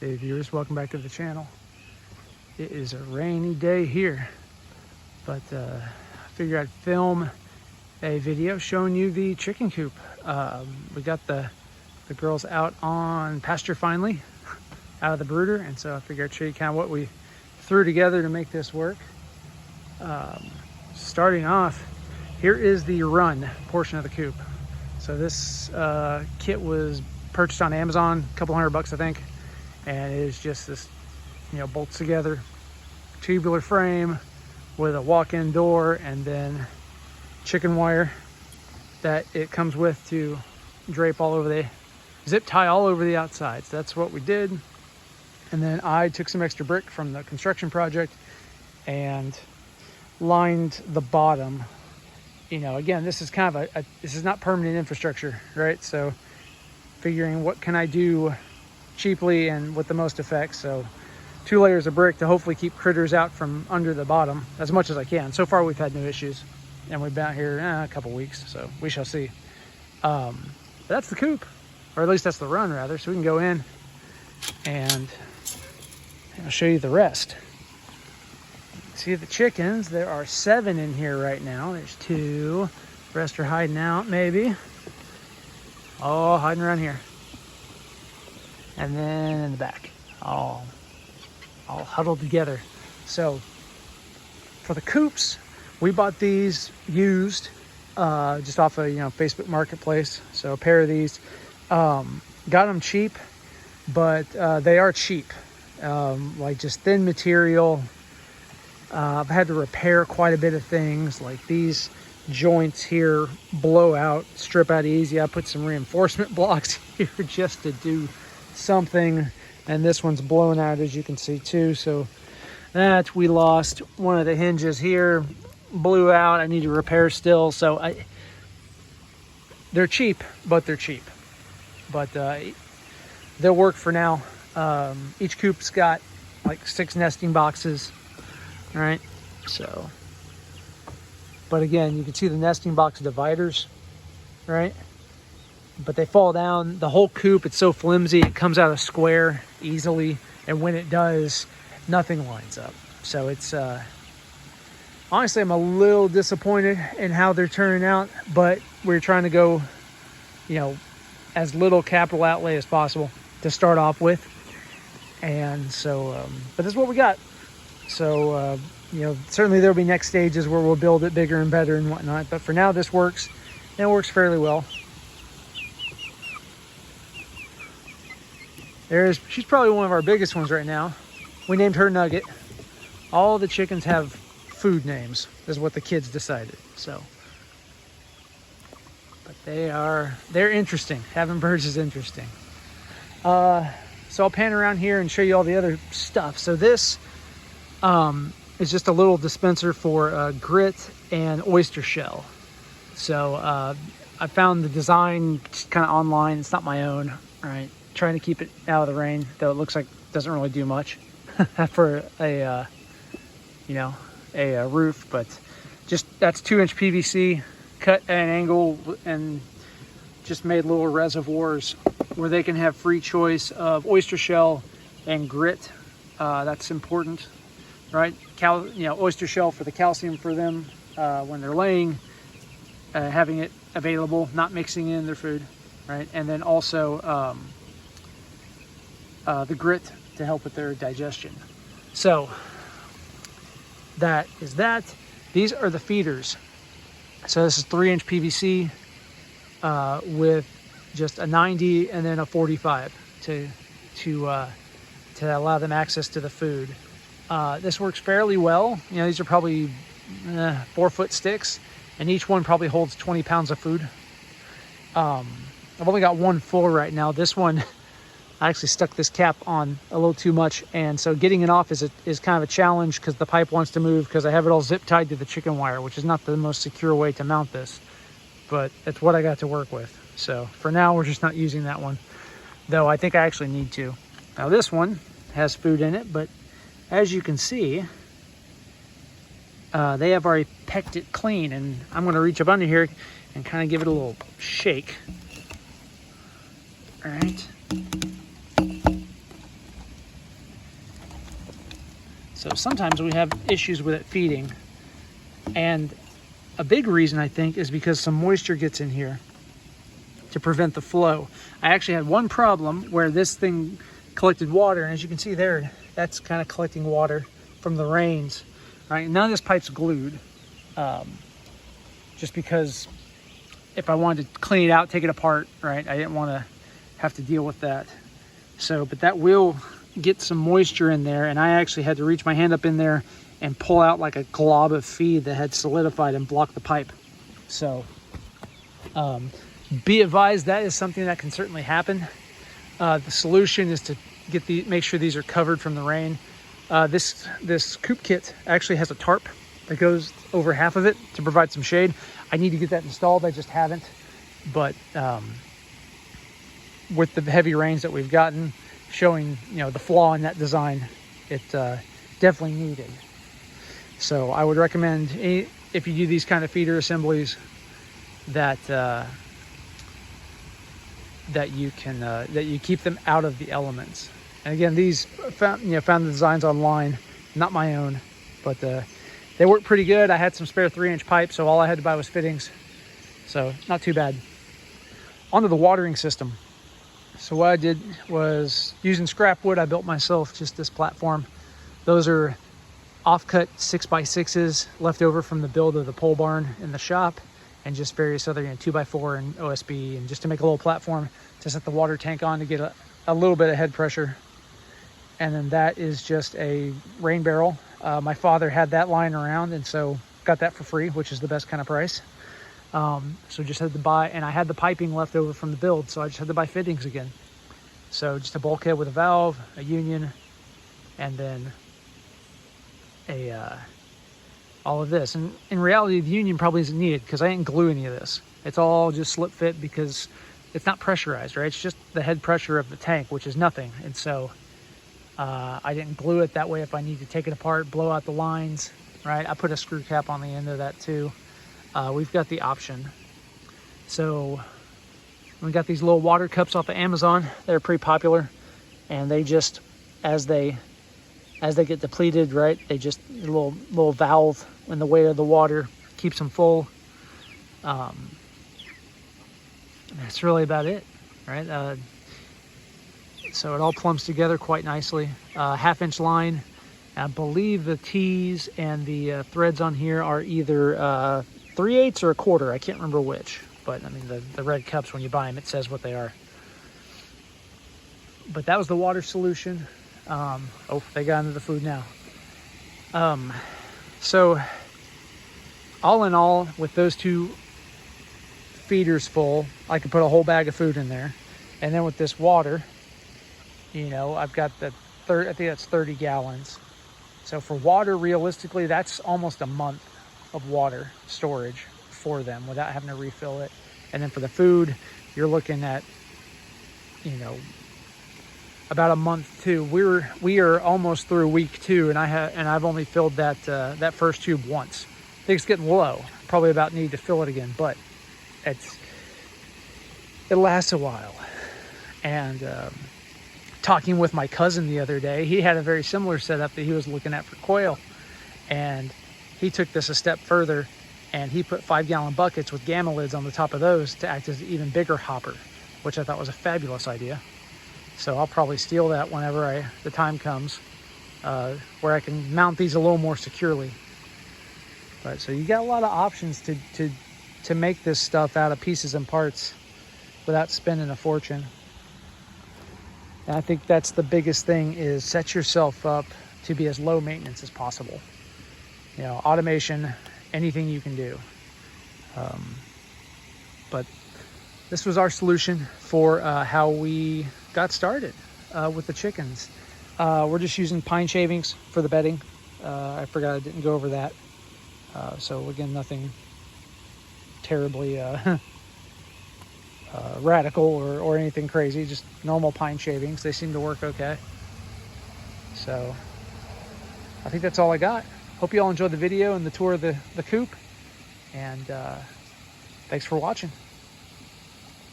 Hey viewers, welcome back to the channel. It is a rainy day here, but I figured I'd film a video showing you the chicken coop. We got the girls out on pasture finally, out of the brooder, and so I figured I'd show you kind of what we threw together to make this work. Starting off, here is the run portion of the coop. So this kit was purchased on Amazon, a couple $100 I think, and it is just this, bolts together tubular frame with a walk-in door and then chicken wire that it comes with to drape all over the zip tie all over the outside. So that's what we did. And then I took some extra brick from the construction project and lined the bottom. Again, this is kind of this is not permanent infrastructure, right? So figuring what can I do cheaply and with the most effect. So 2 layers of brick to hopefully keep critters out from under the bottom as much as I can. So far we've had no issues, and we've been out here a couple weeks, so we shall see. But that's the coop, or at least that's the run rather. So we can go in and I'll show you the rest. See the chickens, there are 7 in here right now. There's 2, the rest are hiding out maybe. Oh, hiding around here. And then in the back, all huddled together. So for the coops, we bought these used, just off of Facebook Marketplace. So a pair of these, got them cheap, but they are cheap, like just thin material. I've had to repair quite a bit of things, like these joints here blow out, strip out easy. I put some reinforcement blocks here just to do something, and this one's blown out, as you can see too. So that we lost one of the hinges here, blew out. I need to repair still. So they're cheap, but they're cheap. But they'll work for now. Each coop's got like 6 nesting boxes. All right, so, but again, you can see the nesting box dividers, right? But they fall down. The whole coop, it's so flimsy, it comes out of square easily, and when it does, nothing lines up. So it's, honestly, I'm a little disappointed in how they're turning out, but we're trying to go, as little capital outlay as possible to start off with. And so, but this is what we got. So, certainly there'll be next stages where we'll build it bigger and better and whatnot. But for now, this works, and it works fairly well. She's probably one of our biggest ones right now. We named her Nugget. All the chickens have food names, is what the kids decided. So, but they're interesting. Having birds is interesting. So I'll pan around here and show you all the other stuff. So this is just a little dispenser for grit and oyster shell. So I found the design kind of online. It's not my own, right? Trying to keep it out of the rain, though it looks like it doesn't really do much for a roof. But just that's 2-inch PVC cut at an angle and just made little reservoirs where they can have free choice of oyster shell and grit. That's important. Right, oyster shell for the calcium for them when they're laying, having it available, not mixing in their food, right? And then also the grit to help with their digestion. So that is that. These are the feeders. So this is 3-inch PVC with just a 90 and then a 45 to allow them access to the food. This works fairly well. These are probably 4-foot sticks, and each one probably holds 20 pounds of food. I've only got one full right now. This one, I actually stuck this cap on a little too much, and so getting it off is kind of a challenge because the pipe wants to move because I have it all zip tied to the chicken wire, which is not the most secure way to mount this, but it's what I got to work with. So for now, we're just not using that one, though I think I actually need to. Now this one has food in it, but as you can see, they have already pecked it clean, and I'm going to reach up under here and kind of give it a little shake. All right. So sometimes we have issues with it feeding. And a big reason, I think, is because some moisture gets in here to prevent the flow. I actually had one problem where this thing collected water, and as you can see there, that's kind of collecting water from the rains. Right? None of this pipe's glued, just because if I wanted to clean it out, take it apart, right, I didn't want to have to deal with that. So, but that will get some moisture in there, and I actually had to reach my hand up in there and pull out like a glob of feed that had solidified and blocked the pipe. So be advised, that is something that can certainly happen. The solution is to make sure these are covered from the rain. This Coop kit actually has a tarp that goes over half of it to provide some shade. I need to get that installed, I just haven't. But with the heavy rains that we've gotten, showing the flaw in that design, it definitely needed. So I would recommend, if you do these kind of feeder assemblies, that you keep them out of the elements. And again, these found the designs online, not my own, but they work pretty good. I had some spare 3-inch pipe, so all I had to buy was fittings, so not too bad. Onto the watering system. So what I did was, using scrap wood I built myself, just this platform. Those are offcut 6x6s left over from the build of the pole barn in the shop, and just various other 2x4 and OSB, and just to make a little platform to set the water tank on to get a little bit of head pressure. And then that is just a rain barrel. My father had that lying around, and so got that for free, which is the best kind of price. So just had to buy, and I had the piping left over from the build, so I just had to buy fittings again. So just a bulkhead with a valve, a union, and then all of this. And in reality, the union probably isn't needed because I didn't glue any of this. It's all just slip fit because it's not pressurized, right? It's just the head pressure of the tank, which is nothing. And so I didn't glue it that way. If I need to take it apart, blow out the lines, right? I put a screw cap on the end of that too. We've got the option. So we got these little water cups off of Amazon. They're pretty popular, and they just, as they get depleted, right, they just, a little valve in the weight of the water keeps them full. That's really about it, right? So it all plumps together quite nicely. 1/2-inch line. I believe the T's and the threads on here are either 3/8 or 1/4. I can't remember which, but I mean the red cups, when you buy them, it says what they are. But that was the water solution. Oh, they got into the food now. So all in all, with those two feeders full, I could put a whole bag of food in there. And then with this water, I've got I think that's 30 gallons. So for water, realistically, that's almost a month of water storage for them without having to refill it. And then for the food, you're looking at, about a month too. We are almost through week 2, and I've only filled that first tube once. I think it's getting low. Probably about need to fill it again, but it lasts a while. And talking with my cousin the other day, he had a very similar setup that he was looking at for quail, and he took this a step further, and he put 5-gallon buckets with gamma lids on the top of those to act as an even bigger hopper, which I thought was a fabulous idea. So I'll probably steal that whenever the time comes, where I can mount these a little more securely. But so you got a lot of options to make this stuff out of pieces and parts without spending a fortune. And I think that's the biggest thing, is set yourself up to be as low maintenance as possible. Automation, anything you can do. But this was our solution for how we got started with the chickens. We're just using pine shavings for the bedding. I forgot I didn't go over that. So again, nothing terribly radical or anything crazy, just normal pine shavings. They seem to work okay. So I think that's all I got. Hope you all enjoyed the video and the tour of the coop, and thanks for watching.